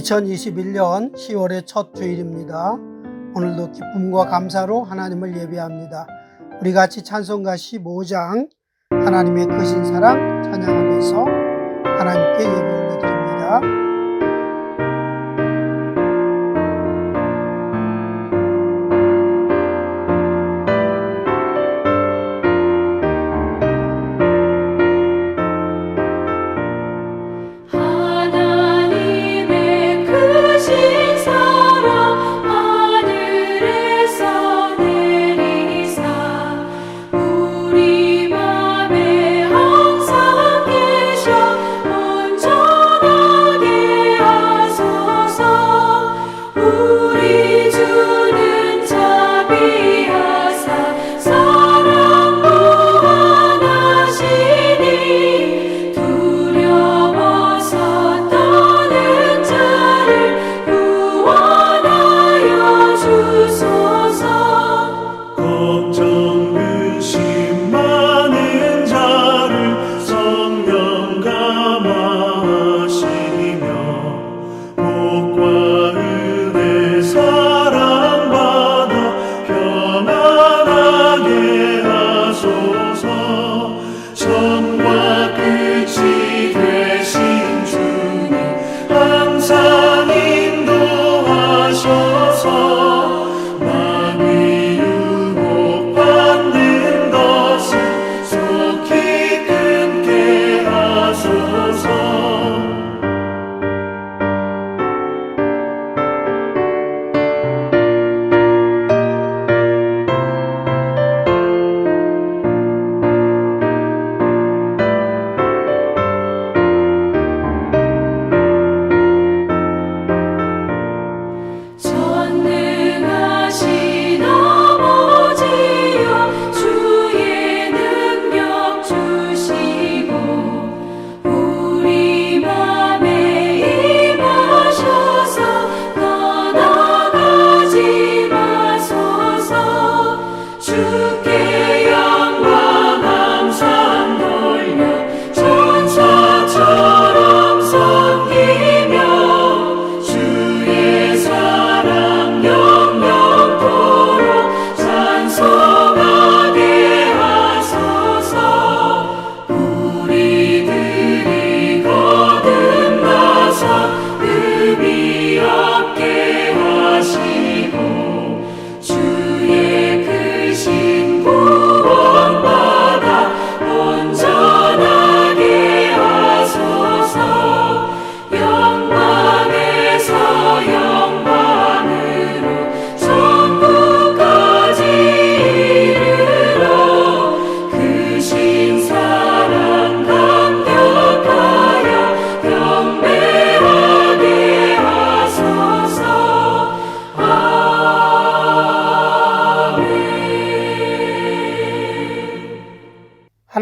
2021년 10월의 첫 주일입니다. 오늘도 기쁨과 감사로 하나님을 예배합니다. 우리 같이 찬송가 15장 하나님의 크신 사랑 찬양하면서 하나님께 예배 올려드립니다.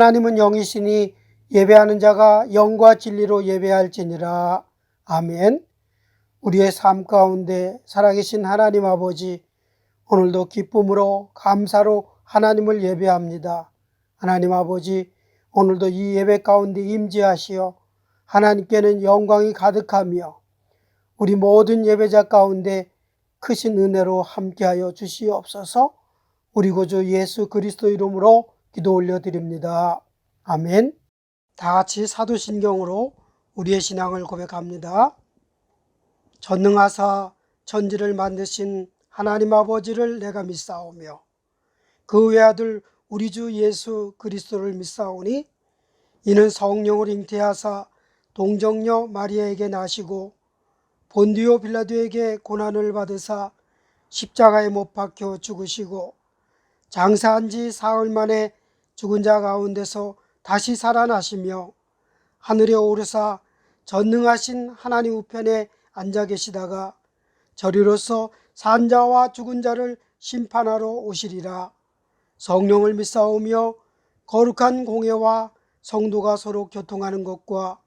하나님은 영이시니 예배하는 자가 영과 진리로 예배할지니라. 아멘. 우리의 삶 가운데 살아계신 하나님 아버지, 오늘도 기쁨으로 감사로 하나님을 예배합니다. 하나님 아버지, 오늘도 이 예배 가운데 임재하시어 하나님께는 영광이 가득하며 우리 모든 예배자 가운데 크신 은혜로 함께하여 주시옵소서. 우리 구주 예수 그리스도 이름으로 기도 올려드립니다. 아멘. 다 같이 사도신경으로 우리의 신앙을 고백합니다. 전능하사 천지를 만드신 하나님 아버지를 내가 믿사오며 그 외아들 우리 주 예수 그리스도를 믿사오니 이는 성령을 잉태하사 동정녀 마리아에게 나시고 본디오 빌라도에게 고난을 받으사 십자가에 못 박혀 죽으시고 장사한 지 사흘 만에 죽은 자 가운데서 다시 살아나시며 하늘에 오르사 전능하신 하나님 우편에 앉아 계시다가 저리로서 산 자와 죽은 자를 심판하러 오시리라. 성령을 믿사오며 거룩한 공예와 성도가 서로 교통하는 것과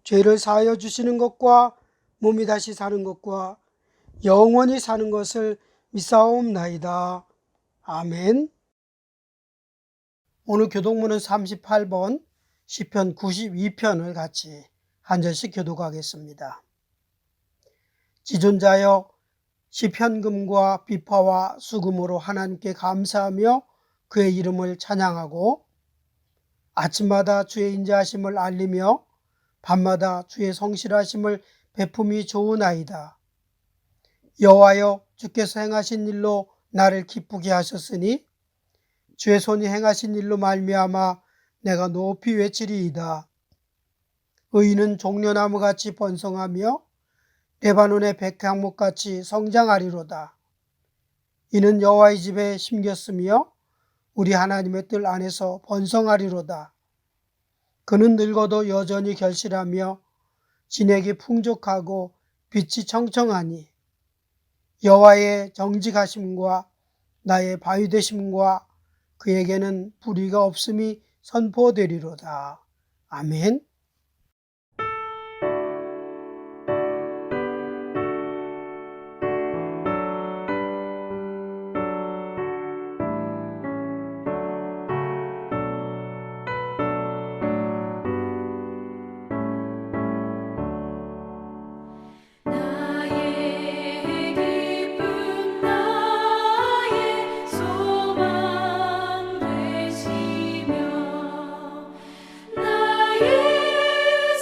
죄를 사하여 주시는 것과 몸이 다시 사는 것과 영원히 사는 것을 믿사옵나이다. 아멘. 오늘 교독문은 38번 시편 92편을 같이 한 절씩 교독하겠습니다. 지존자여 시편금과 비파와 수금으로 하나님께 감사하며 그의 이름을 찬양하고 아침마다 주의 인자하심을 알리며 밤마다 주의 성실하심을 베품이 좋으나이다. 여호와여 주께서 행하신 일로 나를 기쁘게 하셨으니 주의 손이 행하신 일로 말미암아 내가 높이 외치리이다. 의인은 종려나무같이 번성하며 레바논의 백향목같이 성장하리로다. 이는 여호와의 집에 심겼으며 우리 하나님의 뜰 안에서 번성하리로다. 그는 늙어도 여전히 결실하며 진액이 풍족하고 빛이 청청하니 여호와의 정직하심과 나의 바위되심과 그에게는 불의가 없음이 선포되리로다. 아멘. 나의 기쁨 나의 소망 되시며 나의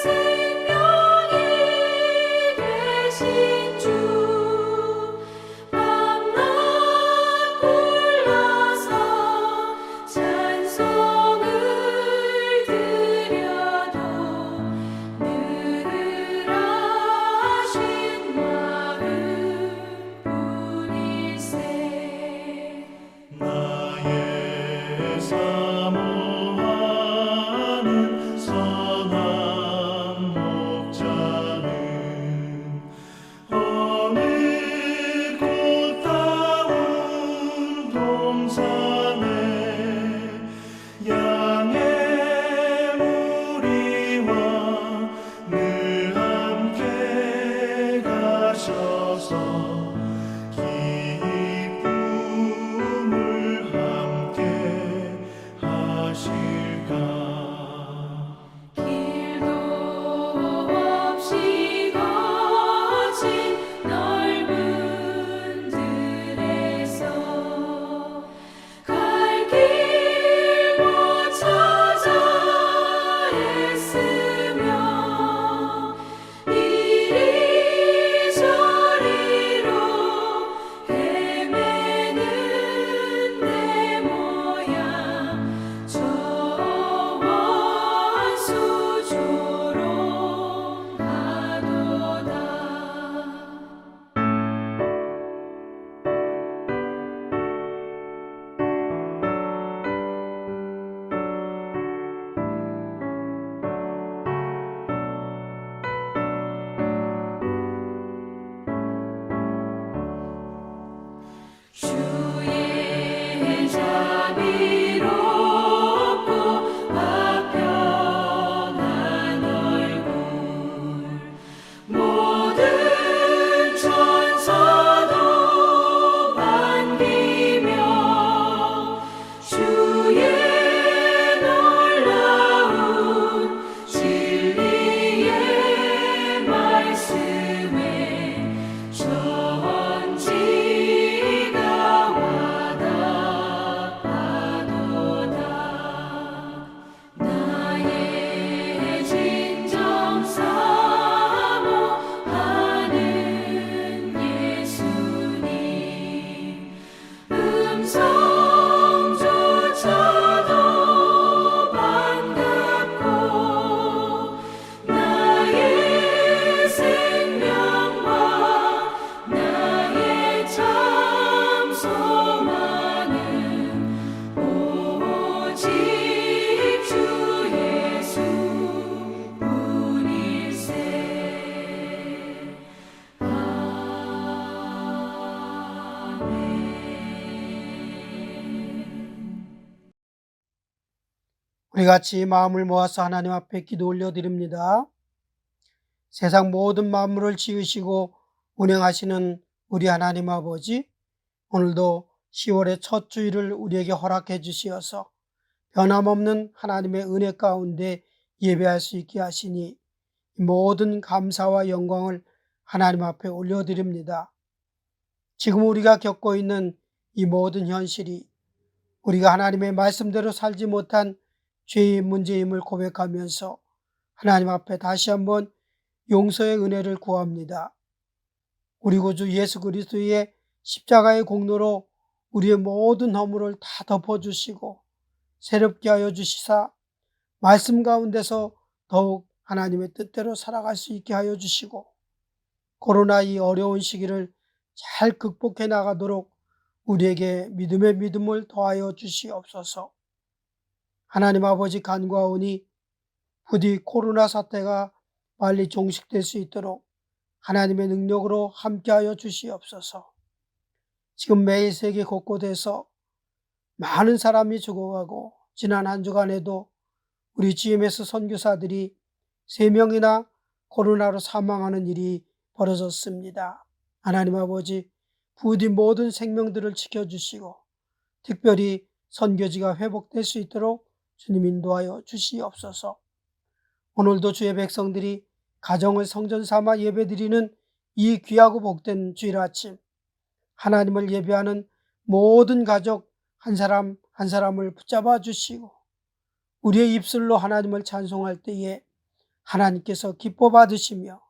생명이 되신 주 밤낮 불러서 찬송을 드려도 늘으라신 마음뿐일세. 나의 사모하는 선한 목자는 어느 꽃다운 동산에 양의 무리와 늘 함께 가셔서 기쁨을 함께 하실까. 길도 없이 거친 넓은 들에서 갈 길 못 찾아 애쓰며 이리저리로 헤매는 내 모양 저 원수 조롱하도다. 주의 자비롭고 화평한 얼굴 모든 천사도 반기며 주의 놀라운 진리의 말씀에 천지가 와닿아도다. 나의 진정 사모하는 예수님 음성조차도 반갑고 나의 생명과 나의 참 소망은 오직 주 예수뿐일세. 우리 같이 마음을 모아서 하나님 앞에 기도 올려드립니다. 세상 모든 만물을 지으시고 운행하시는 우리 하나님 아버지, 오늘도 10월의 첫 주일을 우리에게 허락해 주시어서 변함없는 하나님의 은혜 가운데 예배할 수 있게 하시니 모든 감사와 영광을 하나님 앞에 올려드립니다. 지금 우리가 겪고 있는 이 모든 현실이 우리가 하나님의 말씀대로 살지 못한 죄의 문제임을 고백하면서 하나님 앞에 다시 한번 용서의 은혜를 구합니다. 우리 구주 예수 그리스도의 십자가의 공로로 우리의 모든 허물을 다 덮어주시고 새롭게 하여 주시사 말씀 가운데서 더욱 하나님의 뜻대로 살아갈 수 있게 하여 주시고 코로나 이 어려운 시기를 잘 극복해 나가도록 우리에게 믿음의 믿음을 더하여 주시옵소서. 하나님 아버지 간구하오니 부디 코로나 사태가 빨리 종식될 수 있도록 하나님의 능력으로 함께하여 주시옵소서. 지금 매일 세계 곳곳에서 많은 사람이 죽어가고 지난 한 주간에도 우리 GMS 선교사들이 3명이나 코로나로 사망하는 일이 벌어졌습니다. 하나님 아버지 부디 모든 생명들을 지켜주시고 특별히 선교지가 회복될 수 있도록 주님 인도하여 주시옵소서. 오늘도 주의 백성들이 가정을 성전 삼아 예배드리는 이 귀하고 복된 주일 아침 하나님을 예배하는 모든 가족 한 사람 한 사람을 붙잡아 주시고 우리의 입술로 하나님을 찬송할 때에 하나님께서 기뻐 받으시며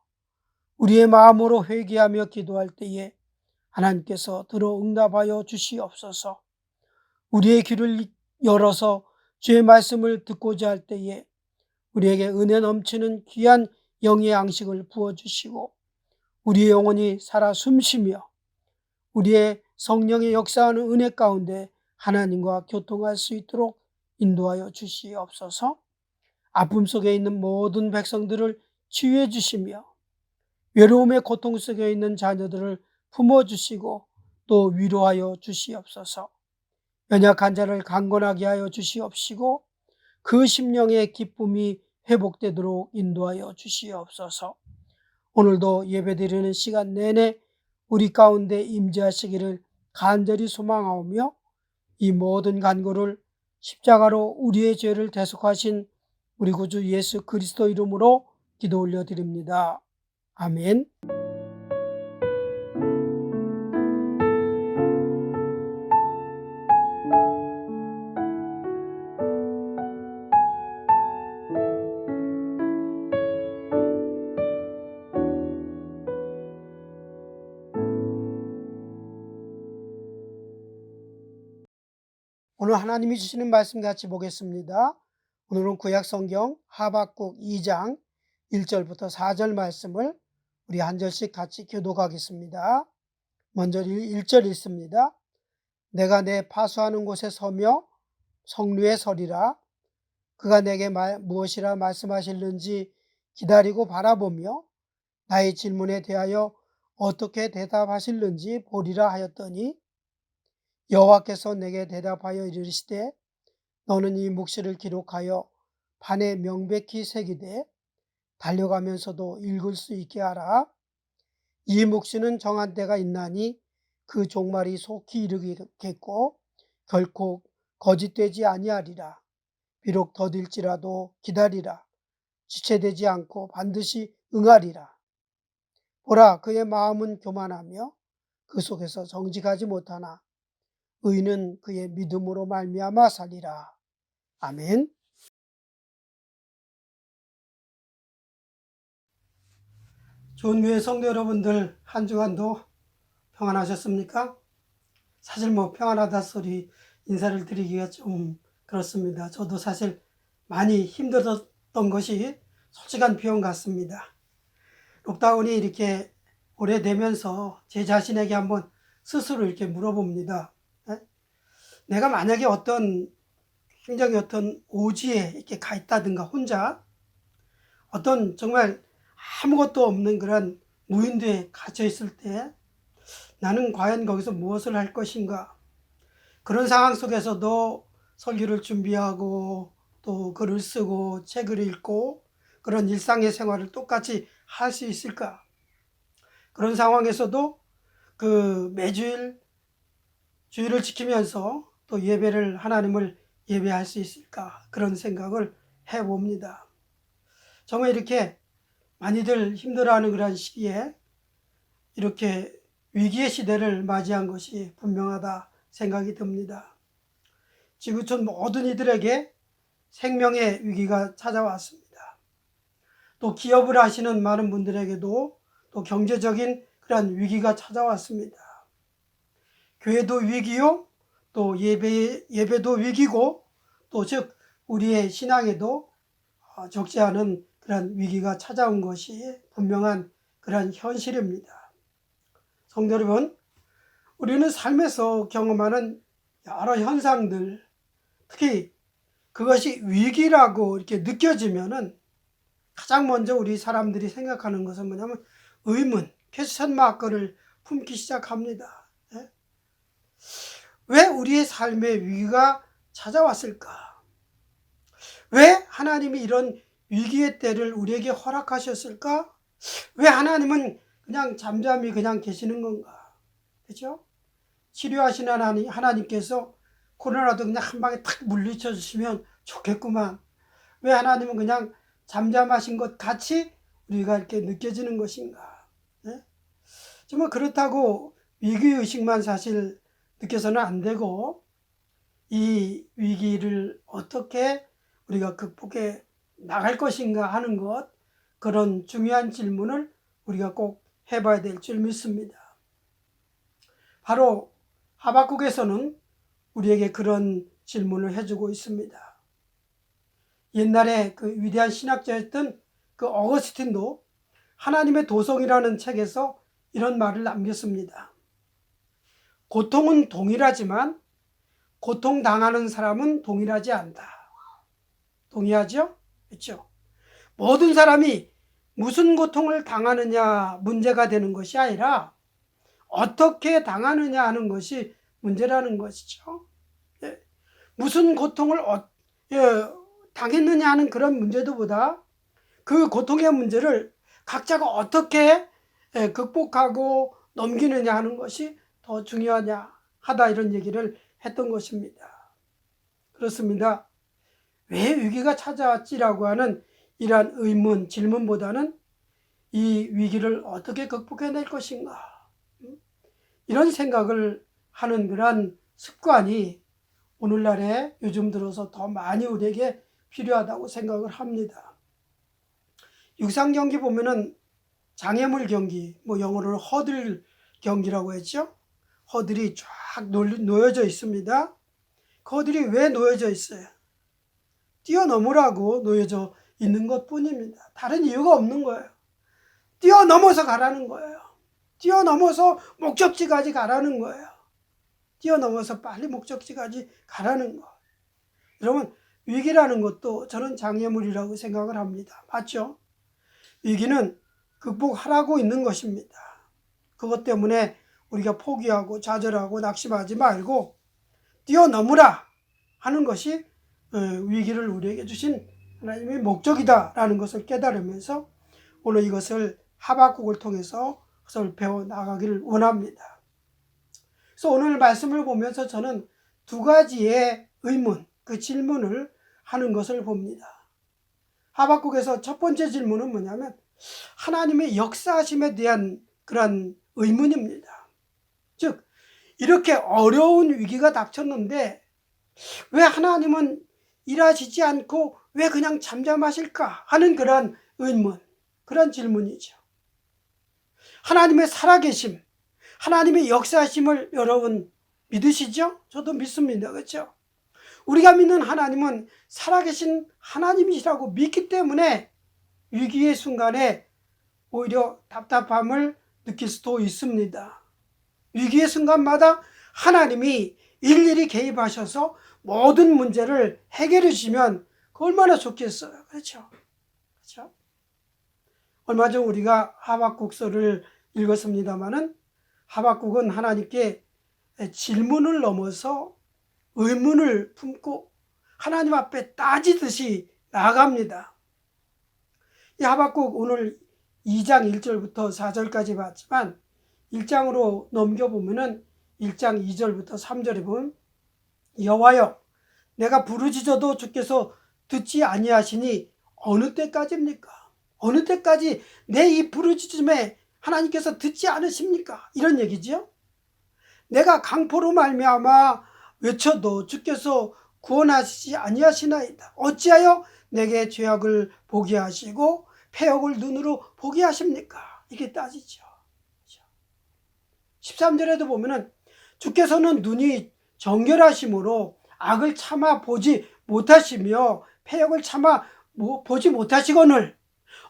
우리의 마음으로 회개하며 기도할 때에 하나님께서 들어 응답하여 주시옵소서. 우리의 귀를 열어서 주의 말씀을 듣고자 할 때에 우리에게 은혜 넘치는 귀한 영의 양식을 부어주시고 우리의 영혼이 살아 숨쉬며 우리의 성령의 역사하는 은혜 가운데 하나님과 교통할 수 있도록 인도하여 주시옵소서. 아픔 속에 있는 모든 백성들을 치유해 주시며 외로움의 고통 속에 있는 자녀들을 품어주시고 또 위로하여 주시옵소서. 연약한 자를 강건하게 하여 주시옵시고 그 심령의 기쁨이 회복되도록 인도하여 주시옵소서. 오늘도 예배드리는 시간 내내 우리 가운데 임재하시기를 간절히 소망하오며 이 모든 간구를 십자가로 우리의 죄를 대속하신 우리 구주 예수 그리스도 이름으로 기도 올려드립니다. 아멘. 오늘 하나님이 주시는 말씀 같이 보겠습니다. 오늘은 구약성경 하박국 2장 1절부터 4절 말씀을 우리 한 절씩 같이 교독하겠습니다. 먼저 1절 읽습니다. 내가 내 파수하는 곳에 서며 성루에 서리라. 그가 내게 무엇이라 말씀하실는지 기다리고 바라보며 나의 질문에 대하여 어떻게 대답하실는지 보리라 하였더니 여호와께서 내게 대답하여 이르시되 너는 이 묵시를 기록하여 판에 명백히 새기되 달려가면서도 읽을 수 있게 하라. 이 묵시는 정한 때가 있나니 그 종말이 속히 이르겠고 결코 거짓되지 아니하리라. 비록 더딜지라도 기다리라. 지체되지 않고 반드시 응하리라. 보라, 그의 마음은 교만하며 그 속에서 정직하지 못하나 의인은 그의 믿음으로 말미암아 살리라. 아멘. 좋은 교회 성도 여러분들, 한 주간도 평안하셨습니까? 사실 평안하다 소리 인사를 드리기가 좀 그렇습니다. 저도 사실 많이 힘들었던 것이 솔직한 표현 같습니다. 록다운이 이렇게 오래되면서 제 자신에게 한번 스스로 이렇게 물어봅니다. 내가 만약에 굉장히 어떤 오지에 이렇게 가 있다든가 혼자 어떤 정말 아무것도 없는 그런 무인도에 갇혀 있을 때 나는 과연 거기서 무엇을 할 것인가? 그런 상황 속에서도 설교를 준비하고 또 글을 쓰고 책을 읽고 그런 일상의 생활을 똑같이 할 수 있을까? 그런 상황에서도 매주일 주일을 지키면서 또 하나님을 예배할 수 있을까? 그런 생각을 해봅니다. 정말 이렇게 많이들 힘들어하는 그런 시기에 이렇게 위기의 시대를 맞이한 것이 분명하다 생각이 듭니다. 지구촌 모든 이들에게 생명의 위기가 찾아왔습니다. 또 기업을 하시는 많은 분들에게도 또 경제적인 그러한 위기가 찾아왔습니다. 교회도 위기요, 또 예배도 위기고, 또 즉 우리의 신앙에도 적지 않은 그러한 위기가 찾아온 것이 분명한 그러한 현실입니다. 성도 여러분, 우리는 삶에서 경험하는 여러 현상들, 특히 그것이 위기라고 이렇게 느껴지면은 가장 먼저 우리 사람들이 생각하는 것은 뭐냐면 의문, 퀘스천 마크를 품기 시작합니다. 왜 우리의 삶에 위기가 찾아왔을까? 왜 하나님이 이런 위기의 때를 우리에게 허락하셨을까? 왜 하나님은 그냥 잠잠히 그냥 계시는 건가? 그렇죠? 치료하시는 하나님께서 코로나도 그냥 한 방에 탁 물리쳐 주시면 좋겠구만. 왜 하나님은 그냥 잠잠하신 것 같이 우리가 이렇게 느껴지는 것인가? 네? 정말 그렇다고 위기의식만 사실 느껴서는 안 되고, 이 위기를 어떻게 우리가 극복해 나갈 것인가 하는 것, 그런 중요한 질문을 우리가 꼭 해봐야 될 줄 믿습니다. 바로 하박국에서는 우리에게 그런 질문을 해주고 있습니다. 옛날에 그 위대한 신학자였던 그 어거스틴도 하나님의 도성이라는 책에서 이런 말을 남겼습니다. 고통은 동일하지만 고통당하는 사람은 동일하지 않다. 동의하죠? 그렇죠? 모든 사람이 무슨 고통을 당하느냐 문제가 되는 것이 아니라 어떻게 당하느냐 하는 것이 문제라는 것이죠. 무슨 고통을 당했느냐 하는 그런 문제도보다 그 고통의 문제를 각자가 어떻게 극복하고 넘기느냐 하는 것이 더 중요하냐 하다, 이런 얘기를 했던 것입니다. 그렇습니다. 왜 위기가 찾아왔지라고 하는 이러한 의문, 질문보다는 이 위기를 어떻게 극복해낼 것인가, 이런 생각을 하는 그러한 습관이 오늘날에 요즘 들어서 더 많이 우리에게 필요하다고 생각을 합니다. 육상 경기 보면은 장애물 경기, 뭐 영어로는 허들 경기라고 했죠. 허들이 쫙 놓여져 있습니다. 그 허들이 왜 놓여져 있어요? 뛰어넘으라고 놓여져 있는 것 뿐입니다. 다른 이유가 없는 거예요. 뛰어넘어서 가라는 거예요. 뛰어넘어서 목적지까지 가라는 거예요. 뛰어넘어서 빨리 목적지까지 가라는 거. 여러분, 위기라는 것도 저는 장애물이라고 생각을 합니다. 맞죠? 위기는 극복하라고 있는 것입니다. 그것 때문에 우리가 포기하고 좌절하고 낙심하지 말고 뛰어넘으라 하는 것이 위기를 우리에게 주신 하나님의 목적이다라는 것을 깨달으면서 오늘 이것을 하박국을 통해서 그것을 배워나가기를 원합니다. 그래서 오늘 말씀을 보면서 저는 두 가지의 의문, 그 질문을 하는 것을 봅니다. 하박국에서 첫 번째 질문은 뭐냐면 하나님의 역사하심에 대한 그런 의문입니다. 즉, 이렇게 어려운 위기가 닥쳤는데 왜 하나님은 일하시지 않고 왜 그냥 잠잠하실까 하는 그런 의문, 그런 질문이죠. 하나님의 살아계심, 하나님의 역사하심을 여러분 믿으시죠? 저도 믿습니다. 그렇죠? 우리가 믿는 하나님은 살아계신 하나님이시라고 믿기 때문에 위기의 순간에 오히려 답답함을 느낄 수도 있습니다. 위기의 순간마다 하나님이 일일이 개입하셔서 모든 문제를 해결해 주시면 얼마나 좋겠어요. 그렇죠? 그렇죠? 얼마 전 우리가 하박국서를 읽었습니다마는 하박국은 하나님께 질문을 넘어서 의문을 품고 하나님 앞에 따지듯이 나아갑니다. 이 하박국 오늘 2장 1절부터 4절까지 봤지만 1장으로 넘겨보면은 1장 2절부터 3절에 보면 여호와여, 내가 부르짖어도 주께서 듣지 아니하시니 어느 때까지입니까? 어느 때까지 내 이 부르짖음에 하나님께서 듣지 않으십니까? 이런 얘기죠. 내가 강포로 말미암아 외쳐도 주께서 구원하시지 아니하시나이다. 어찌하여 내게 죄악을 보게 하시고 패역을 눈으로 보게 하십니까? 이렇게 따지죠. 13절에도 보면은 주께서는 눈이 정결하심으로 악을 참아 보지 못하시며 패역을 참아 보지 못하시거늘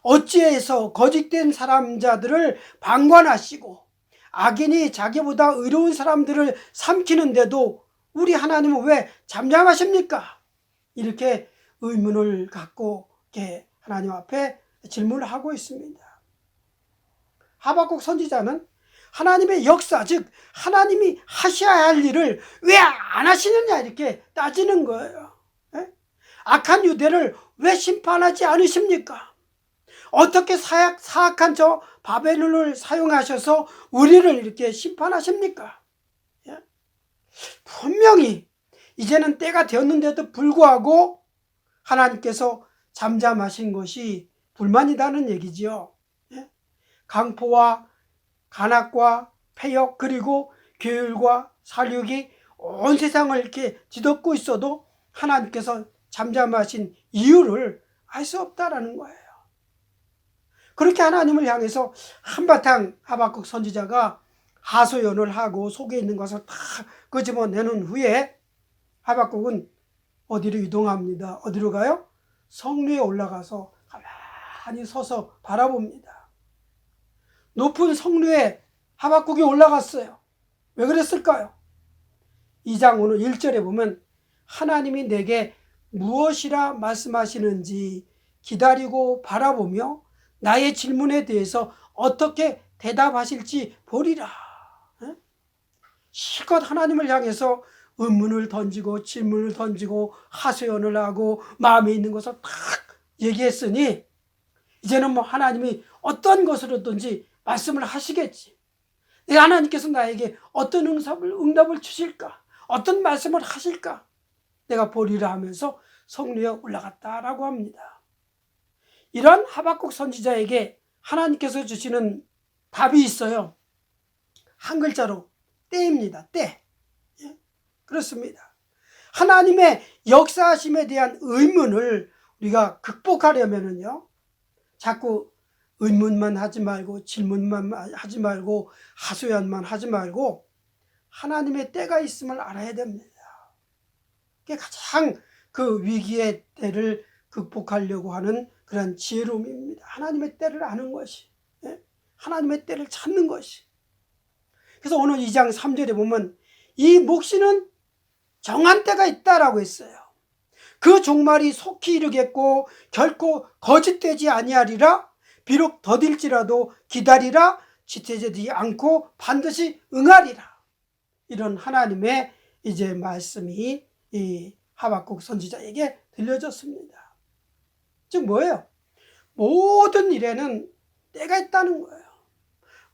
어찌해서 거짓된 사람자들을 방관하시고 악인이 자기보다 의로운 사람들을 삼키는데도 우리 하나님은 왜 잠잠하십니까? 이렇게 의문을 갖고 이렇게 하나님 앞에 질문을 하고 있습니다. 하박국 선지자는 하나님의 역사, 즉 하나님이 하셔야 할 일을 왜 안 하시느냐 이렇게 따지는 거예요. 악한 유대를 왜 심판하지 않으십니까? 어떻게 사악한 저 바벨론을 사용하셔서 우리를 이렇게 심판하십니까? 분명히 이제는 때가 되었는데도 불구하고 하나님께서 잠잠하신 것이 불만이다는 얘기지요. 강포와 간악과 패역 그리고 교율과 살육이 온 세상을 이렇게 뒤덮고 있어도 하나님께서 잠잠하신 이유를 알 수 없다라는 거예요. 그렇게 하나님을 향해서 한바탕 하박국 선지자가 하소연을 하고 속에 있는 것을 다 끄집어내는 후에 하박국은 어디로 이동합니다. 어디로 가요? 성루에 올라가서 가만히 서서 바라봅니다. 높은 성루에 하박국이 올라갔어요. 왜 그랬을까요? 2장 오늘 1절에 보면 하나님이 내게 무엇이라 말씀하시는지 기다리고 바라보며 나의 질문에 대해서 어떻게 대답하실지 보리라. 실컷 하나님을 향해서 의문을 던지고 질문을 던지고 하소연을 하고 마음에 있는 것을 딱 얘기했으니 이제는 뭐 하나님이 어떤 것으로든지 말씀을 하시겠지. 하나님께서 나에게 어떤 응답을 주실까? 어떤 말씀을 하실까? 내가 보리라 하면서 성루에 올라갔다라고 합니다. 이런 하박국 선지자에게 하나님께서 주시는 답이 있어요. 한 글자로 때입니다. 때. 그렇습니다. 하나님의 역사하심에 대한 의문을 우리가 극복하려면은요, 자꾸 의문만 하지 말고 질문만 하지 말고 하소연만 하지 말고 하나님의 때가 있음을 알아야 됩니다. 그게 가장 그 위기의 때를 극복하려고 하는 그런 지혜로움입니다. 하나님의 때를 아는 것이, 하나님의 때를 찾는 것이. 그래서 오늘 2장 3절에 보면 이 묵시는 정한 때가 있다라고 했어요. 그 종말이 속히 이르겠고 결코 거짓되지 아니하리라. 비록 더딜지라도 기다리라. 지체되지 않고 반드시 응하리라. 이런 하나님의 이제 말씀이 이 하박국 선지자에게 들려졌습니다. 즉 뭐예요? 모든 일에는 때가 있다는 거예요.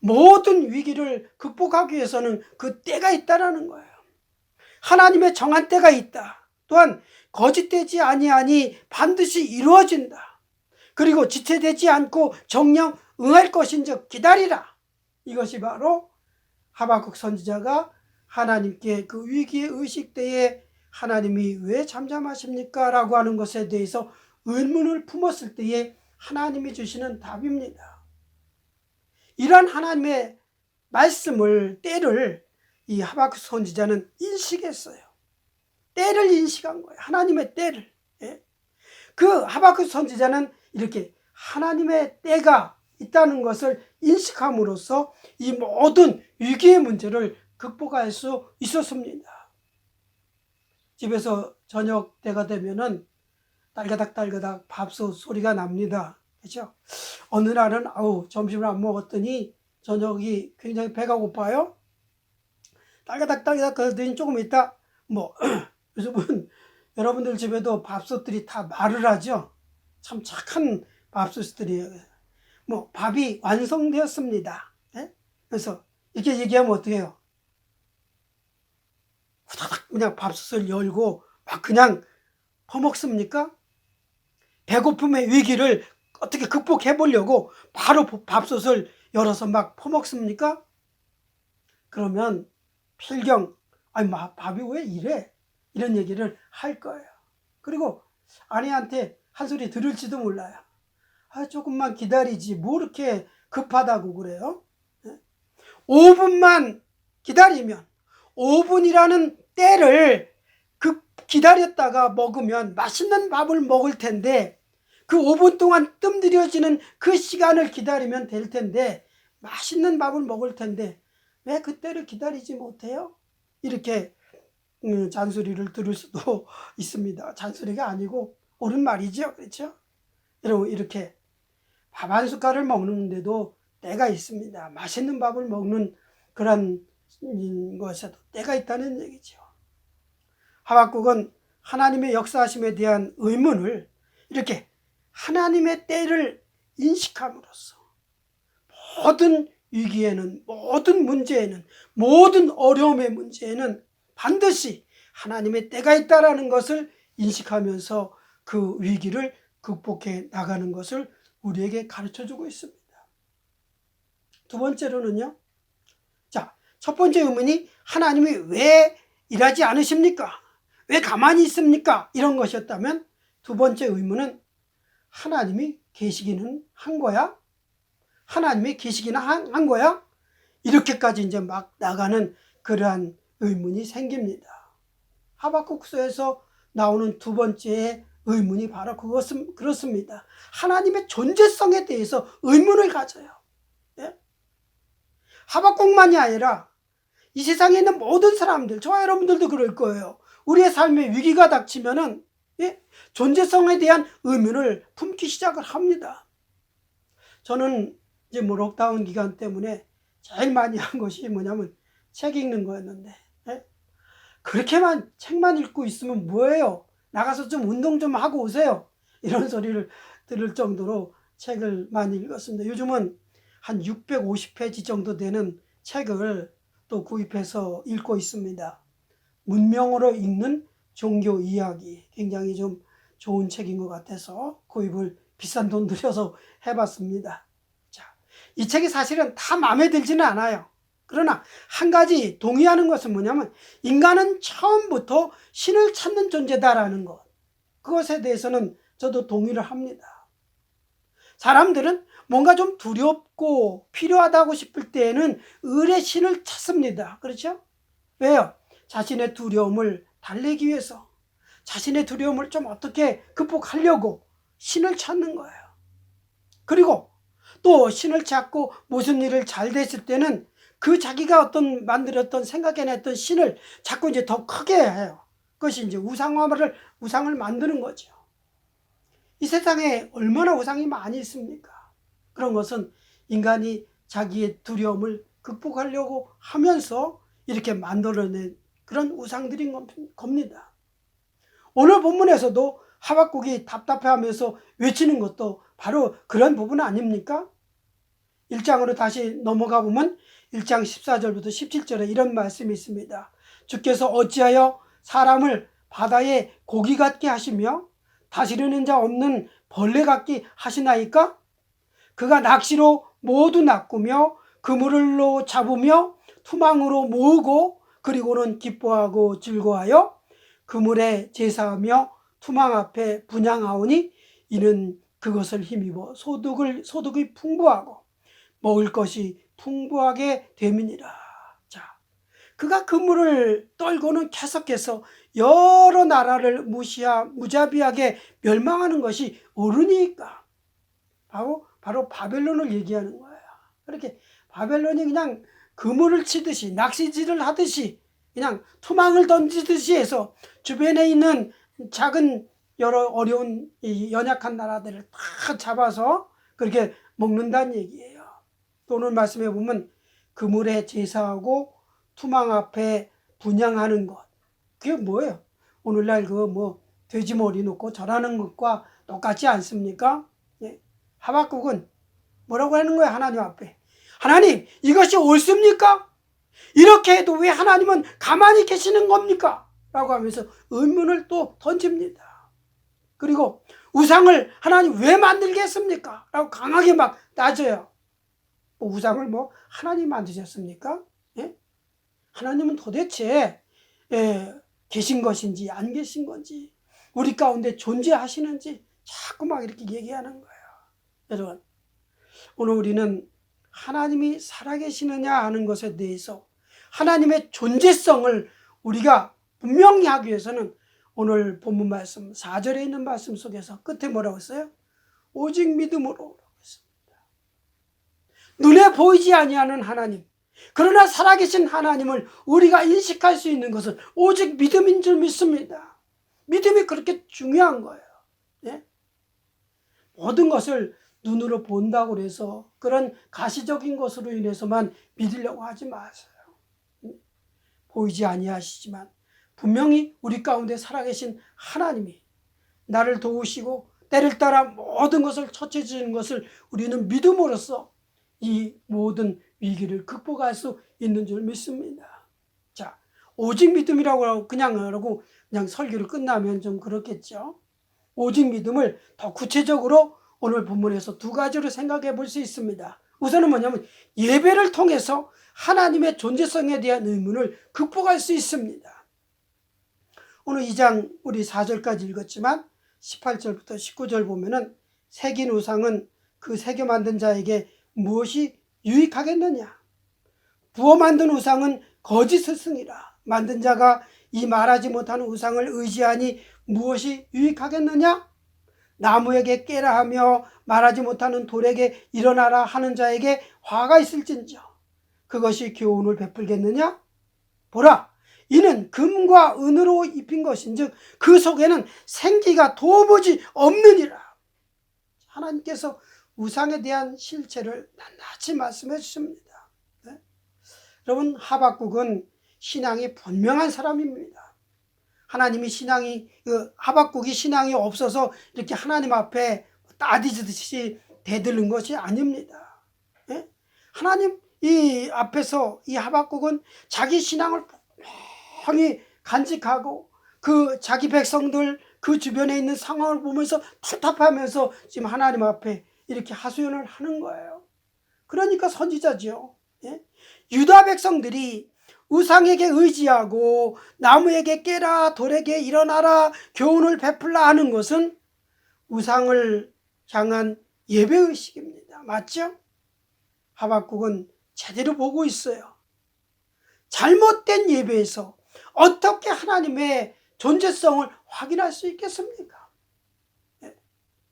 모든 위기를 극복하기 위해서는 그 때가 있다라는 거예요. 하나님의 정한 때가 있다. 또한 거짓되지 아니하니 반드시 이루어진다. 그리고 지체되지 않고 정녕 응할 것인즉 기다리라. 이것이 바로 하박국 선지자가 하나님께 그 위기의 의식 때에 하나님이 왜 잠잠하십니까? 라고 하는 것에 대해서 의문을 품었을 때에 하나님이 주시는 답입니다. 이런 하나님의 말씀을, 때를 이 하박국 선지자는 인식했어요. 때를 인식한 거예요. 하나님의 때를. 그 하박국 선지자는 이렇게 하나님의 때가 있다는 것을 인식함으로써 이 모든 위기의 문제를 극복할 수 있었습니다. 집에서 저녁 때가 되면은 딸그닥 밥솥 소리가 납니다. 그렇죠? 어느 날은 점심을 안 먹었더니 저녁이 굉장히 배가 고파요. 딸그닥 그러더니 조금 있다 요즘은 여러분들 집에도 밥솥들이 다 말을 하죠. 참 착한 밥솥들이에요. 밥이 완성되었습니다. 그래서 이렇게 얘기하면 어떻게 해요? 후다닥 그냥 밥솥을 열고 막 그냥 퍼먹습니까? 배고픔의 위기를 어떻게 극복해 보려고 바로 밥솥을 열어서 막 퍼먹습니까? 그러면 필경, 아니 밥이 왜 이래? 이런 얘기를 할 거예요. 그리고 아내한테 한 소리 들을지도 몰라요. 조금만 기다리지 뭐 이렇게 급하다고 그래요? 5분만 기다리면 5분이라는 때를 기다렸다가 먹으면 맛있는 밥을 먹을 텐데, 그 5분 동안 뜸 들여지는 그 시간을 기다리면 될 텐데, 맛있는 밥을 먹을 텐데 왜 그때를 기다리지 못해요? 이렇게 잔소리를 들을 수도 있습니다. 잔소리가 아니고 옳은 말이죠. 그렇죠? 여러분, 이렇게 밥 한 숟갈을 먹는데도 때가 있습니다. 맛있는 밥을 먹는 그런 것에도 때가 있다는 얘기죠. 하박국은 하나님의 역사하심에 대한 의문을 이렇게 하나님의 때를 인식함으로써 모든 위기에는, 모든 문제에는, 모든 어려움의 문제에는 반드시 하나님의 때가 있다라는 것을 인식하면서 그 위기를 극복해 나가는 것을 우리에게 가르쳐주고 있습니다. 두 번째로는요, 자, 첫 번째 의문이 하나님이 왜 일하지 않으십니까? 왜 가만히 있습니까? 이런 것이었다면, 두 번째 의문은 하나님이 계시기는 한 거야? 하나님이 계시기는 한 거야? 이렇게까지 이제 막 나가는 그러한 의문이 생깁니다. 하박국서에서 나오는 두 번째의 의문이 바로 그것은 그렇습니다. 하나님의 존재성에 대해서 의문을 가져요. 예? 하박국만이 아니라 이 세상에 있는 모든 사람들, 저와 여러분들도 그럴 거예요. 우리의 삶에 위기가 닥치면은 존재성에 대한 의문을 품기 시작을 합니다. 저는 이제 뭐 록다운 기간 때문에 제일 많이 한 것이 뭐냐면 책 읽는 거였는데, 그렇게만 책만 읽고 있으면 뭐예요? 나가서 좀 운동 좀 하고 오세요. 이런 소리를 들을 정도로 책을 많이 읽었습니다. 요즘은 한 650페이지 정도 되는 책을 또 구입해서 읽고 있습니다. 문명으로 읽는 종교 이야기, 굉장히 좀 좋은 책인 것 같아서 구입을 비싼 돈 들여서 해봤습니다. 자, 이 책이 사실은 다 마음에 들지는 않아요. 그러나 한 가지 동의하는 것은 뭐냐면, 인간은 처음부터 신을 찾는 존재다라는 것, 그것에 대해서는 저도 동의를 합니다. 사람들은 뭔가 좀 두렵고 필요하다고 싶을 때에는 을의 신을 찾습니다. 그렇죠? 왜요? 자신의 두려움을 달래기 위해서, 자신의 두려움을 좀 어떻게 극복하려고 신을 찾는 거예요. 그리고 또 신을 찾고 무슨 일을 잘 됐을 때는 그 자기가 만들었던, 생각해냈던 신을 자꾸 이제 더 크게 해요. 그것이 이제 우상을 만드는 거죠. 이 세상에 얼마나 우상이 많이 있습니까? 그런 것은 인간이 자기의 두려움을 극복하려고 하면서 이렇게 만들어낸 그런 우상들인 겁니다. 오늘 본문에서도 하박국이 답답해하면서 외치는 것도 바로 그런 부분 아닙니까? 1장으로 다시 넘어가 보면 1장 14절부터 17절에 이런 말씀이 있습니다. 주께서 어찌하여 사람을 바다의 고기 같게 하시며 다스리는 자 없는 벌레 같게 하시나이까? 그가 낚시로 모두 낚으며 그물로 잡으며 투망으로 모으고 그리고는 기뻐하고 즐거워하여 그물에 제사하며 투망 앞에 분향하오니 이는 그것을 힘입어 소득이 풍부하고 먹을 것이 풍부하게 됨이니라. 자, 그가 그물을 떨고는 계속해서 여러 나라를 무자비하게 멸망하는 것이 옳으니까 바로 바벨론을 얘기하는 거예요. 그렇게 바벨론이 그냥 그물을 치듯이, 낚시질을 하듯이, 그냥 투망을 던지듯이 해서 주변에 있는 작은 여러 어려운 연약한 나라들을 다 잡아서 그렇게 먹는다는 얘기예요. 또 오늘 말씀해 보면 그물에 제사하고 투망 앞에 분향하는 것, 그게 뭐예요? 오늘날 돼지 머리 놓고 절하는 것과 똑같지 않습니까? 하박국은 뭐라고 하는 거예요? 하나님 앞에, 하나님, 이것이 옳습니까? 이렇게 해도 왜 하나님은 가만히 계시는 겁니까? 라고 하면서 의문을 또 던집니다. 그리고 우상을 하나님 왜 만들겠습니까? 라고 강하게 막 따져요. 우상을 하나님 만드셨습니까? 예? 하나님은 도대체 계신 것인지 안 계신 건지, 우리 가운데 존재하시는지 자꾸 막 이렇게 얘기하는 거예요. 여러분, 오늘 우리는 하나님이 살아계시느냐 하는 것에 대해서 하나님의 존재성을 우리가 분명히 하기 위해서는 오늘 본문 말씀 4절에 있는 말씀 속에서 끝에 뭐라고 했어요? 오직 믿음으로 했습니다. 눈에 보이지 아니하는 하나님, 그러나 살아계신 하나님을 우리가 인식할 수 있는 것은 오직 믿음인 줄 믿습니다. 믿음이 그렇게 중요한 거예요. 예? 모든 것을 눈으로 본다고 해서 그런 가시적인 것으로 인해서만 믿으려고 하지 마세요. 보이지 아니하시지만 분명히 우리 가운데 살아계신 하나님이 나를 도우시고 때를 따라 모든 것을 처치해 주는 것을 우리는 믿음으로써 이 모든 위기를 극복할 수 있는 줄 믿습니다. 자, 오직 믿음이라고 그냥 설교를 끝나면 좀 그렇겠죠. 오직 믿음을 더 구체적으로 오늘 본문에서 두 가지로 생각해 볼 수 있습니다. 우선은 뭐냐면 예배를 통해서 하나님의 존재성에 대한 의문을 극복할 수 있습니다. 오늘 2장 우리 4절까지 읽었지만 18절부터 19절 보면은 새긴 우상은 그 새겨 만든 자에게 무엇이 유익하겠느냐? 부어 만든 우상은 거짓 스승이라. 만든 자가 이 말하지 못하는 우상을 의지하니 무엇이 유익하겠느냐? 나무에게 깨라 하며 말하지 못하는 돌에게 일어나라 하는 자에게 화가 있을진저 그것이 교훈을 베풀겠느냐? 보라, 이는 금과 은으로 입힌 것인즉 그 속에는 생기가 도무지 없느니라. 하나님께서 우상에 대한 실체를 낱낱이 말씀해 주십니다. 네? 여러분, 하박국은 신앙이 분명한 사람입니다. 하나님이 하박국이 신앙이 없어서 이렇게 하나님 앞에 따지듯이 대들는 것이 아닙니다. 예? 하나님 이 앞에서 이 하박국은 자기 신앙을 분명히 간직하고 그 자기 백성들 그 주변에 있는 상황을 보면서 답답하면서 지금 하나님 앞에 이렇게 하소연을 하는 거예요. 그러니까 선지자죠. 예? 유다 백성들이 우상에게 의지하고 나무에게 깨라 돌에게 일어나라 교훈을 베풀라 하는 것은 우상을 향한 예배의식입니다. 맞죠? 하박국은 제대로 보고 있어요. 잘못된 예배에서 어떻게 하나님의 존재성을 확인할 수 있겠습니까?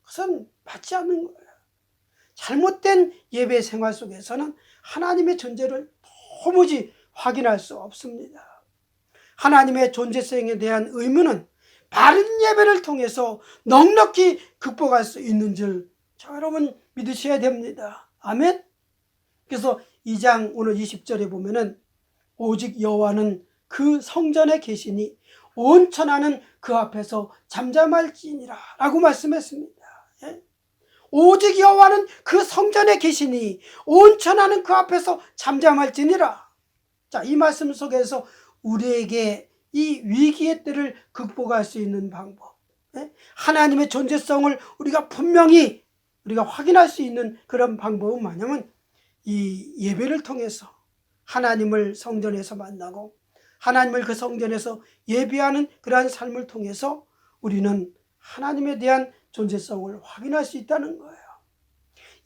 그것은 맞지 않는 거예요. 잘못된 예배 생활 속에서는 하나님의 존재를 도무지 확인할 수 없습니다. 하나님의 존재성에 대한 의무는 바른 예배를 통해서 넉넉히 극복할 수 있는 줄 여러분 믿으셔야 됩니다. 아멘. 그래서 2장 오늘 20절에 보면은 오직 여호와는 그 성전에 계시니 온 천하는 그 앞에서 잠잠할지니라 라고 말씀했습니다. 예? 오직 여호와는 그 성전에 계시니 온 천하는 그 앞에서 잠잠할지니라. 자, 이 말씀 속에서 우리에게 이 위기의 때를 극복할 수 있는 방법, 예? 하나님의 존재성을 우리가 분명히 우리가 확인할 수 있는 그런 방법은 뭐냐면 이 예배를 통해서 하나님을 성전에서 만나고 하나님을 그 성전에서 예배하는 그러한 삶을 통해서 우리는 하나님에 대한 존재성을 확인할 수 있다는 거예요.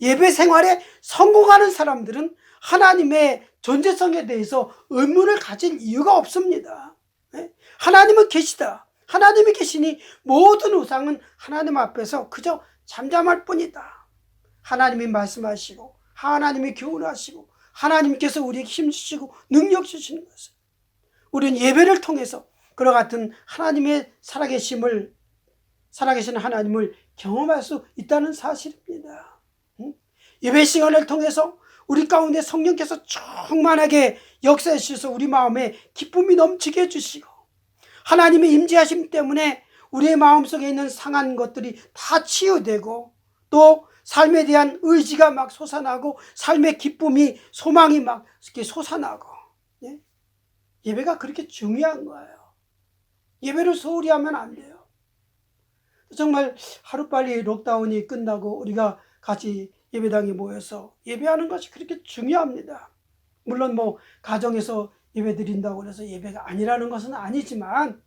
예배 생활에 성공하는 사람들은 하나님의 존재성에 대해서 의문을 가질 이유가 없습니다. 하나님은 계시다. 하나님이 계시니 모든 우상은 하나님 앞에서 그저 잠잠할 뿐이다. 하나님이 말씀하시고 하나님이 교훈하시고 하나님께서 우리에게 힘주시고 능력 주시는 것을 우리는 예배를 통해서 그와 같은 하나님의 살아계신 하나님을 경험할 수 있다는 사실입니다. 예배 시간을 통해서 우리 가운데 성령께서 충만하게 역사해 주셔서 우리 마음에 기쁨이 넘치게 해주시고 하나님의 임재하심 때문에 우리의 마음속에 있는 상한 것들이 다 치유되고 또 삶에 대한 의지가 막 솟아나고 삶의 기쁨이 소망이 막 이렇게 솟아나고, 예? 예배가 그렇게 중요한 거예요. 예배를 소홀히 하면 안 돼요. 정말 하루빨리 록다운이 끝나고 우리가 같이 예배당에 모여서 예배하는 것이 그렇게 중요합니다. 물론 뭐 가정에서 예배 드린다고 해서 예배가 아니라는 것은 아니지만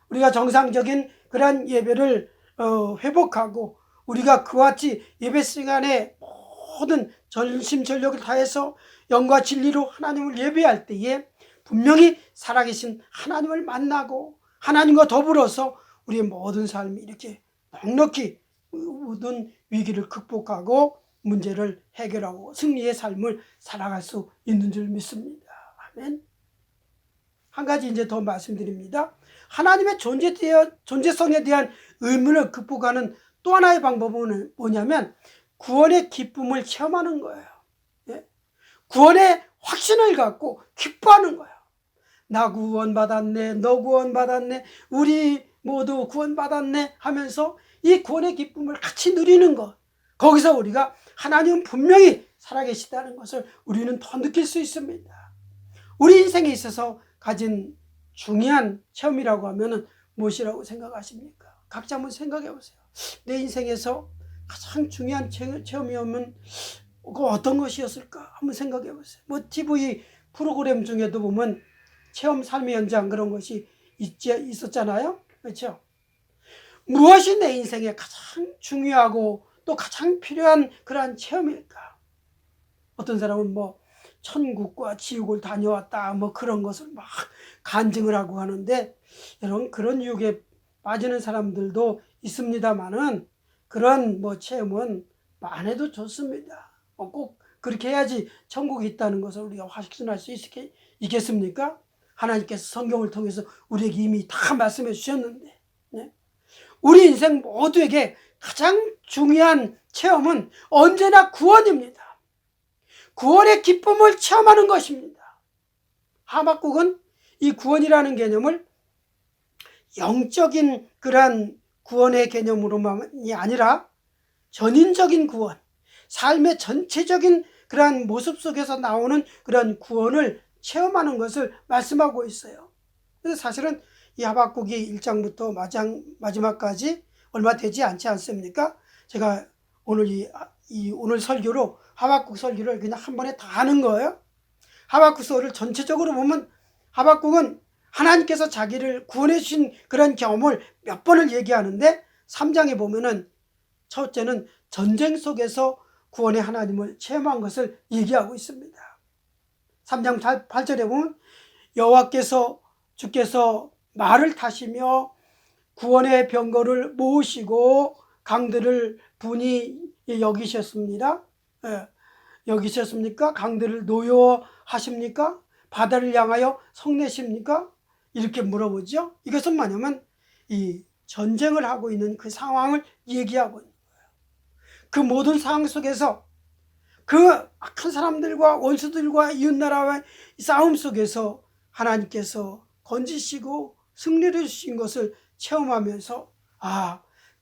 우리가 정상적인 그러한 예배를 회복하고 우리가 그와 같이 예배 시간에 모든 전심전력을 다해서 영과 진리로 하나님을 예배할 때에 분명히 살아계신 하나님을 만나고 하나님과 더불어서 우리의 모든 삶이 이렇게 넉넉히 모든 위기를 극복하고 문제를 해결하고 승리의 삶을 살아갈 수 있는 줄 믿습니다. 아멘. 한 가지 이제 더 말씀드립니다. 하나님의 존재성에 대한 의문을 극복하는 또 하나의 방법은 뭐냐면 구원의 기쁨을 체험하는 거예요. 예? 구원의 확신을 갖고 기뻐하는 거예요. 나 구원받았네, 너 구원받았네, 우리 모두 구원받았네 하면서 이 구원의 기쁨을 같이 누리는 것. 거기서 우리가 하나님은 분명히 살아계시다는 것을 우리는 더 느낄 수 있습니다. 우리 인생에 있어서 가진 중요한 체험이라고 하면 무엇이라고 생각하십니까? 각자 한번 생각해 보세요. 내 인생에서 가장 중요한 체험이면 어떤 것이었을까? 한번 생각해 보세요. 뭐 TV 프로그램 중에도 보면 체험 삶의 현장 그런 것이 있었잖아요. 그렇죠? 무엇이 내 인생에 가장 중요하고 또 가장 필요한 그러한 체험일까? 어떤 사람은 뭐 천국과 지옥을 다녀왔다 뭐 그런 것을 막 간증을 하고 하는데 여러분 그런 유혹에 빠지는 사람들도 있습니다만은 그런 뭐 체험은 안 해도 좋습니다. 꼭 그렇게 해야지 천국이 있다는 것을 우리가 확신할 수 있겠습니까? 하나님께서 성경을 통해서 우리에게 이미 다 말씀해 주셨는데 네? 우리 인생 모두에게 가장 중요한 체험은 언제나 구원입니다. 구원의 기쁨을 체험하는 것입니다. 하박국은 이 구원이라는 개념을 영적인 그러한 구원의 개념으로만이 아니라 전인적인 구원, 삶의 전체적인 그러한 모습 속에서 나오는 그런 구원을 체험하는 것을 말씀하고 있어요. 그래서 사실은 이 하박국이 1장부터 마지막까지 얼마 되지 않지 않습니까? 제가 오늘 오늘 설교로 하박국 설교를 그냥 한 번에 다 하는 거예요. 하박국서를 전체적으로 보면 하박국은 하나님께서 자기를 구원해 주신 그런 경험을 몇 번을 얘기하는데 3장에 보면은 첫째는 전쟁 속에서 구원의 하나님을 체험한 것을 얘기하고 있습니다. 3장 8절에 보면 주께서 말을 타시며 구원의 병거를 모으시고 강들을 분이 여기셨습니다. 여기셨습니까? 강들을 노여하십니까? 바다를 향하여 성내십니까? 이렇게 물어보죠. 이것은 뭐냐면 이 전쟁을 하고 있는 그 상황을 얘기하고 있는 거예요. 그 모든 상황 속에서 그 악한 사람들과 원수들과 이웃나라와의 싸움 속에서 하나님께서 건지시고 승리를 주신 것을 체험하면서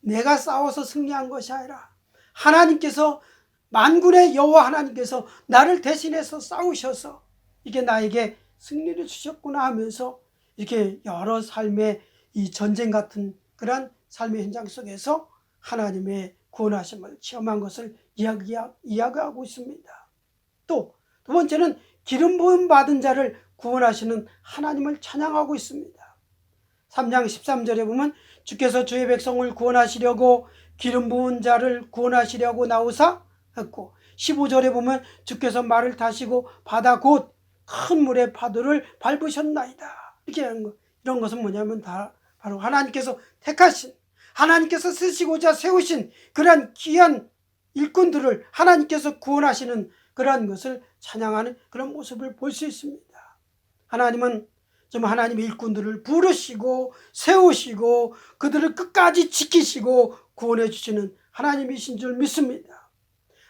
내가 싸워서 승리한 것이 아니라 하나님께서 만군의 여호와 하나님께서 나를 대신해서 싸우셔서 이게 나에게 승리를 주셨구나 하면서 이렇게 여러 삶의 이 전쟁 같은 그런 삶의 현장 속에서 하나님의 구원하심을 체험한 것을 이야기하고 있습니다. 또 두 번째는 기름 부음 받은 자를 구원하시는 하나님을 찬양하고 있습니다. 3장 13절에 보면 주께서 주의 백성을 구원하시려고 기름 부은 자를 구원하시려고 나오사 했고 15절에 보면 주께서 말을 타시고 바다 곧 큰 물의 파도를 밟으셨나이다. 이렇게 하는 거. 이런 것은 뭐냐면 다 바로 하나님께서 택하신 하나님께서 쓰시고자 세우신 그러한 귀한 일꾼들을 하나님께서 구원하시는 그러한 것을 찬양하는 그런 모습을 볼 수 있습니다. 하나님은 좀 하나님의 일꾼들을 부르시고 세우시고 그들을 끝까지 지키시고 구원해 주시는 하나님이신 줄 믿습니다.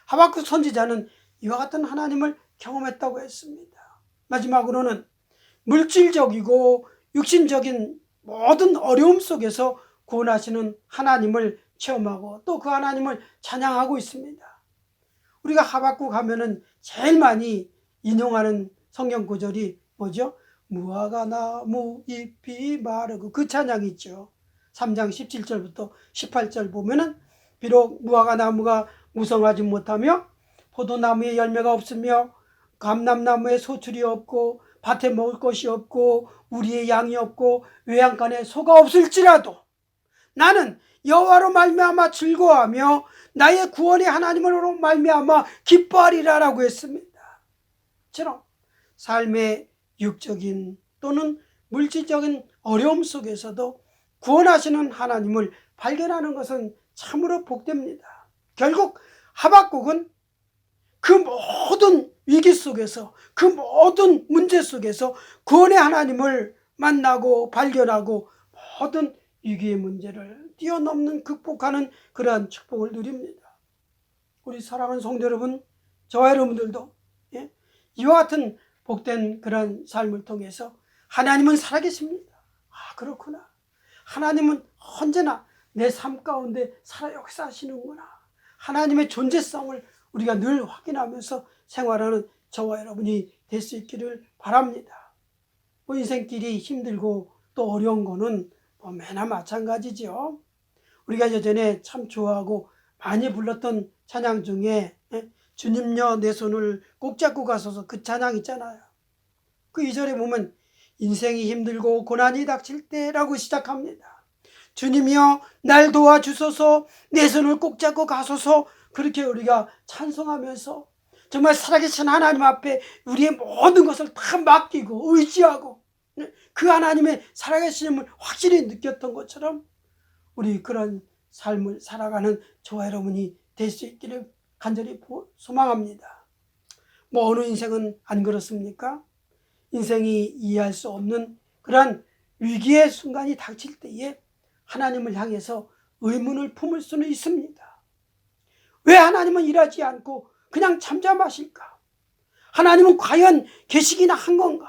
하박국 선지자는 이와 같은 하나님을 경험했다고 했습니다. 마지막으로는 물질적이고 육신적인 모든 어려움 속에서 구원하시는 하나님을 체험하고 또 그 하나님을 찬양하고 있습니다. 우리가 하박국 하면은 제일 많이 인용하는 성경 구절이 뭐죠? 무화과 나무 잎이 마르고 그 찬양이 있죠. 3장 17절부터 18절 보면은 비록 무화과 나무가 무성하지 못하며 포도나무에 열매가 없으며 감람나무에 소출이 없고 밭에 먹을 것이 없고 우리의 양이 없고 외양간에 소가 없을지라도 나는 여호와로 말미암아 즐거워하며 나의 구원의 하나님으로 말미암아 기뻐하리라라고 했습니다. 처럼 삶의 육적인 또는 물질적인 어려움 속에서도 구원하시는 하나님을 발견하는 것은 참으로 복됩니다. 결국 하박국은 그 모든 위기 속에서 그 모든 문제 속에서 구원의 하나님을 만나고 발견하고 모든 위기의 문제를 뛰어넘는 극복하는 그러한 축복을 누립니다. 우리 사랑하는 성도 여러분, 저와 여러분들도 이와 같은 복된 그런 삶을 통해서 하나님은 살아계십니다. 아, 그렇구나. 하나님은 언제나 내 삶 가운데 살아 역사하시는구나. 하나님의 존재성을 우리가 늘 확인하면서 생활하는 저와 여러분이 될 수 있기를 바랍니다. 인생길이 힘들고 또 어려운 거는 매나 마찬가지죠. 우리가 예전에 참 좋아하고 많이 불렀던 찬양 중에 주님여 내 손을 꼭 잡고 가소서, 그 찬양 있잖아요. 그 2절에 보면 인생이 힘들고 고난이 닥칠 때라고 시작합니다. 주님이여 날 도와주소서, 내 손을 꼭 잡고 가소서. 그렇게 우리가 찬송하면서 정말 살아계신 하나님 앞에 우리의 모든 것을 다 맡기고 의지하고 그 하나님의 살아계심을 확실히 느꼈던 것처럼 우리 그런 삶을 살아가는 저와 여러분이 될 수 있기를 간절히 소망합니다. 어느 인생은 안 그렇습니까? 인생이 이해할 수 없는 그러한 위기의 순간이 닥칠 때에 하나님을 향해서 의문을 품을 수는 있습니다. 왜 하나님은 일하지 않고 그냥 잠잠하실까? 하나님은 과연 계시기나 한 건가?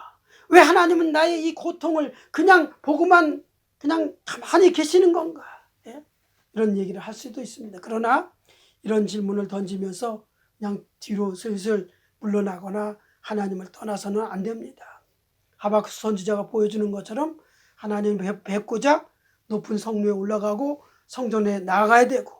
왜 하나님은 나의 이 고통을 그냥 보고만 그냥 가만히 계시는 건가? 이런 얘기를 할 수도 있습니다. 그러나 이런 질문을 던지면서 그냥 뒤로 슬슬 물러나거나 하나님을 떠나서는 안 됩니다. 하박국 선지자가 보여주는 것처럼 하나님을 뵙고자 높은 성묘에 올라가고 성전에 나가야 되고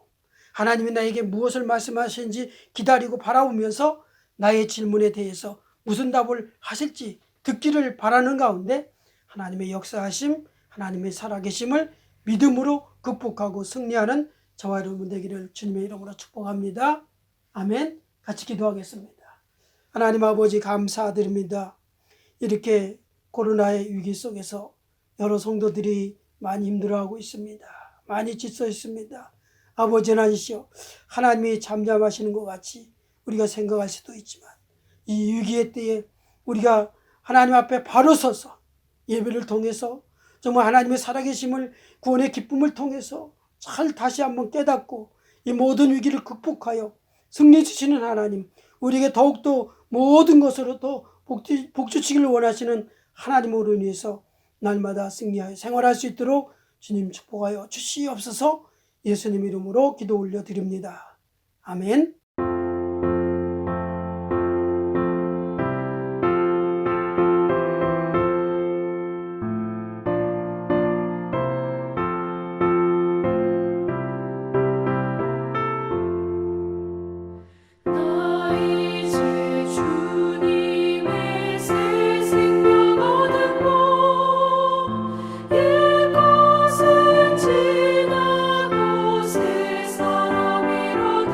하나님이 나에게 무엇을 말씀하시는지 기다리고 바라보면서 나의 질문에 대해서 무슨 답을 하실지 듣기를 바라는 가운데 하나님의 역사하심, 하나님의 살아계심을 믿음으로 극복하고 승리하는 저와 여러분 되기를 주님의 이름으로 축복합니다. 아멘. 같이 기도하겠습니다. 하나님 아버지 감사드립니다. 이렇게 코로나의 위기 속에서 여러 성도들이 많이 힘들어하고 있습니다. 많이 지쳐 있습니다. 아버지 하나님이시여, 하나님이 잠잠하시는 것 같이 우리가 생각할 수도 있지만 이 위기의 때에 우리가 하나님 앞에 바로 서서 예배를 통해서 정말 하나님의 살아계심을 구원의 기쁨을 통해서 잘 다시 한번 깨닫고 이 모든 위기를 극복하여 승리 주시는 하나님, 우리에게 더욱더 모든 것으로 더 복주시기를 원하시는 하나님으로 인해서 날마다 승리하여 생활할 수 있도록 주님 축복하여 주시옵소서. 예수님 이름으로 기도 올려드립니다. 아멘. 나 이제 주님의 새 생명 얻었고 옛것은 지나고 새 사람이로다.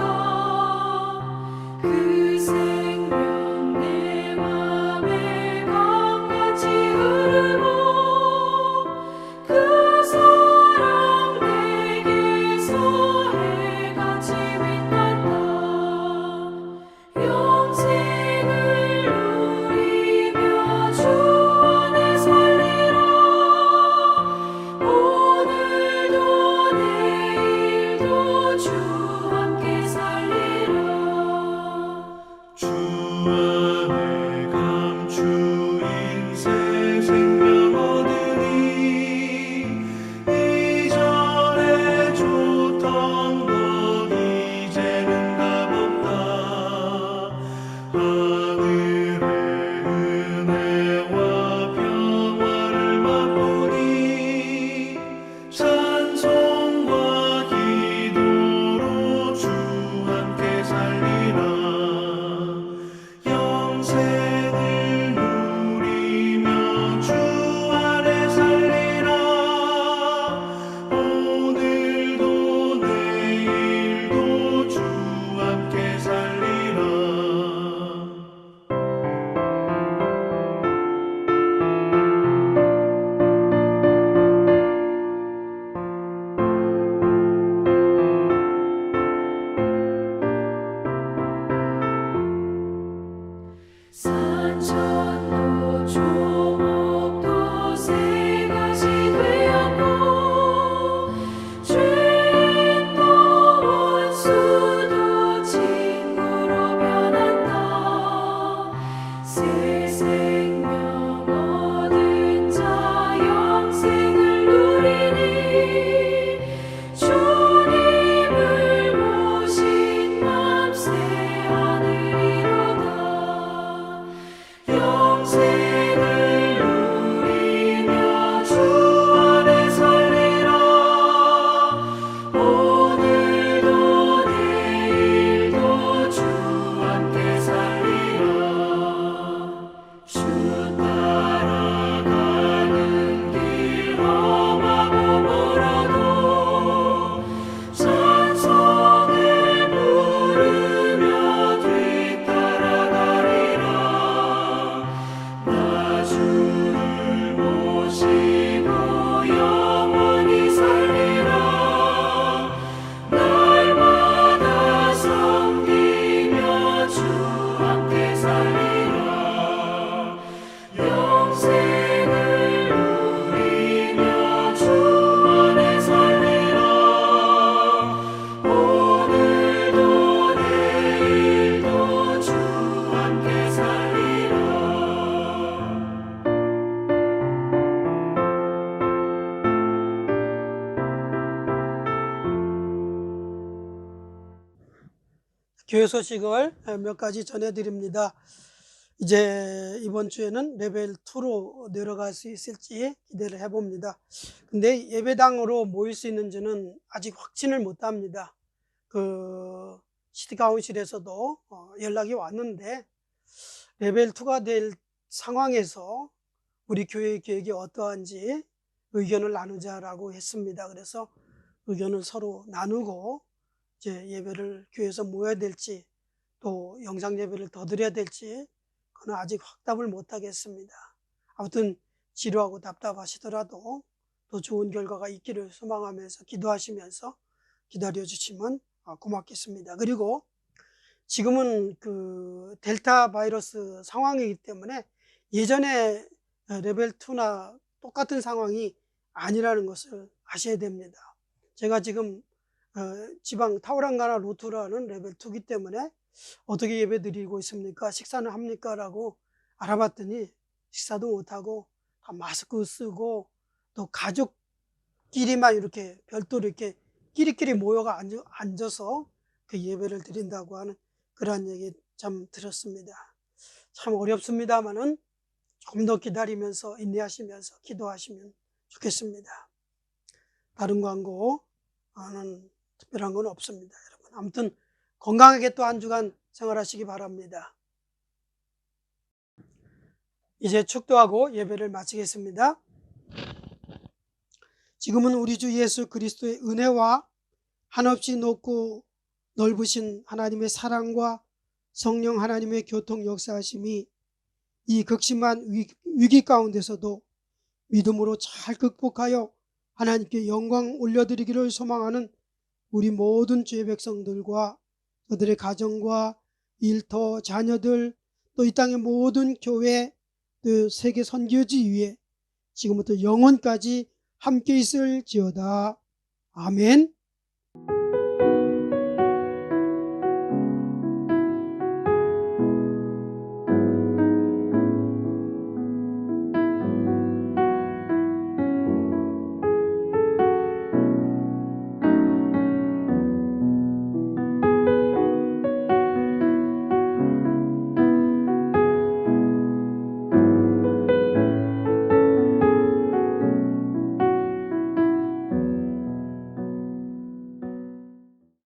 교회 소식을 몇 가지 전해드립니다. 이제 이번 주에는 레벨 2로 내려갈 수 있을지 기대를 해봅니다. 근데 예배당으로 모일 수 있는지는 아직 확신을 못합니다. 그 시티카운실에서도 연락이 왔는데 레벨 2가 될 상황에서 우리 교회의 계획이 어떠한지 의견을 나누자라고 했습니다. 그래서 의견을 서로 나누고 이제 예배를 교회에서 모여야 될지 또 영상 예배를 더 드려야 될지 그건 아직 확답을 못 하겠습니다. 아무튼 지루하고 답답하시더라도 더 좋은 결과가 있기를 소망하면서 기도하시면서 기다려 주시면 고맙겠습니다. 그리고 지금은 그 델타 바이러스 상황이기 때문에 예전에 레벨 2나 똑같은 상황이 아니라는 것을 아셔야 됩니다. 제가 지금 지방 타우랑가나 로투라는 레벨 2이기 때문에 어떻게 예배 드리고 있습니까? 식사는 합니까? 라고 알아봤더니 식사도 못하고 다 마스크 쓰고 또 가족끼리만 이렇게 별도로 이렇게 끼리끼리 모여가 앉아서 그 예배를 드린다고 하는 그런 얘기 참 들었습니다. 참 어렵습니다만은 조금 더 기다리면서 인내하시면서 기도하시면 좋겠습니다. 다른 광고는 특별한 건 없습니다, 여러분. 아무튼 건강하게 또 한 주간 생활하시기 바랍니다. 이제 축도하고 예배를 마치겠습니다. 지금은 우리 주 예수 그리스도의 은혜와 한없이 높고 넓으신 하나님의 사랑과 성령 하나님의 교통 역사하심이 이 극심한 위기 가운데서도 믿음으로 잘 극복하여 하나님께 영광 올려드리기를 소망하는 우리 모든 주의 백성들과 그들의 가정과 일터, 자녀들, 또 이 땅의 모든 교회, 또 세계 선교지 위에 지금부터 영원까지 함께 있을지어다. 아멘.